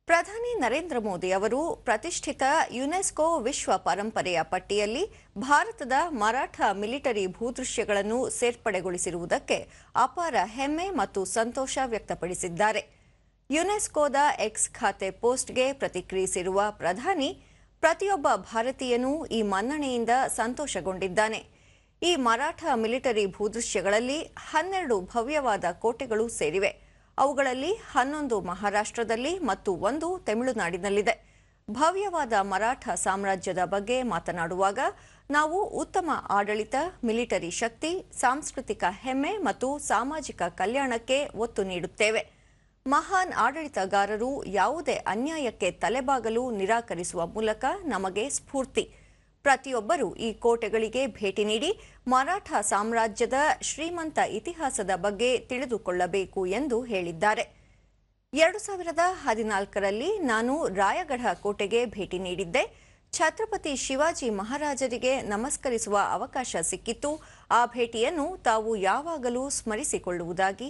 ಪ್ರಧಾನಿ ನರೇಂದ್ರ ಮೋದಿ ಅವರು ಪ್ರತಿಷ್ಠಿತ ಯುನೆಸ್ಕೋ ವಿಶ್ವ ಪರಂಪರೆಯ ಪಟ್ಟಿಯಲ್ಲಿ ಭಾರತದ ಮರಾಠ ಮಿಲಿಟರಿ ಭೂದೃಶ್ಯಗಳನ್ನು ಸೇರ್ಪಡೆಗೊಳಿಸಿರುವುದಕ್ಕೆ ಅಪಾರ ಹೆಮ್ಮೆ ಮತ್ತು ಸಂತೋಷ ವ್ಯಕ್ತಪಡಿಸಿದ್ದಾರೆ. ಯುನೆಸ್ಕೋದ ಎಕ್ಸ್ ಖಾತೆ ಪೋಸ್ಟ್ಗೆ ಪ್ರತಿಕ್ರಿಯಿಸಿರುವ ಪ್ರಧಾನಿ, ಪ್ರತಿಯೊಬ್ಬ ಭಾರತೀಯನೂ ಈ ಮನ್ನಣೆಯಿಂದ ಸಂತೋಷಗೊಂಡಿದ್ದಾನೆ. ಈ ಮರಾಠ ಮಿಲಿಟರಿ ಭೂದೃಶ್ಯಗಳಲ್ಲಿ 12 ಭವ್ಯವಾದ ಕೋಟೆಗಳು ಸೇರಿವೆ. ಅವುಗಳಲ್ಲಿ 11 ಮಹಾರಾಷ್ಟ್ರದಲ್ಲಿ ಮತ್ತು 1 ತಮಿಳುನಾಡಿನಲ್ಲಿದೆ. ಭವ್ಯವಾದ ಮರಾಠ ಸಾಮ್ರಾಜ್ಯದ ಬಗ್ಗೆ ಮಾತನಾಡುವಾಗ ನಾವು ಉತ್ತಮ ಆಡಳಿತ, ಮಿಲಿಟರಿ ಶಕ್ತಿ, ಸಾಂಸ್ಕೃತಿಕ ಹೆಮ್ಮೆ ಮತ್ತು ಸಾಮಾಜಿಕ ಕಲ್ಯಾಣಕ್ಕೆ ಒತ್ತು ನೀಡುತ್ತೇವೆ. ಮಹಾನ್ ಆಡಳಿತಗಾರರು ಯಾವುದೇ ಅನ್ಯಾಯಕ್ಕೆ ತಲೆಬಾಗಲು ನಿರಾಕರಿಸುವ ಮೂಲಕ ನಮಗೆ ಸ್ಫೂರ್ತಿ. ಪ್ರತಿಯೊಬ್ಬರೂ ಈ ಕೋಟೆಗಳಿಗೆ ಭೇಟಿ ನೀಡಿ ಮರಾಠ ಸಾಮ್ರಾಜ್ಯದ ಶ್ರೀಮಂತ ಇತಿಹಾಸದ ಬಗ್ಗೆ ತಿಳಿದುಕೊಳ್ಳಬೇಕು ಎಂದು ಹೇಳಿದ್ದಾರೆ. 2014ರಲ್ಲಿ ನಾನು ರಾಯಗಢ ಕೋಟೆಗೆ ಭೇಟಿ ನೀಡಿದ್ದೆ. ಛತ್ರಪತಿ ಶಿವಾಜಿ ಮಹಾರಾಜರಿಗೆ ನಮಸ್ಕರಿಸುವ ಅವಕಾಶ ಸಿಕ್ಕಿತ್ತು. ಆ ಭೇಟಿಯನ್ನು ತಾವು ಯಾವಾಗಲೂ ಸ್ಮರಿಸಿಕೊಳ್ಳುವುದಾಗಿ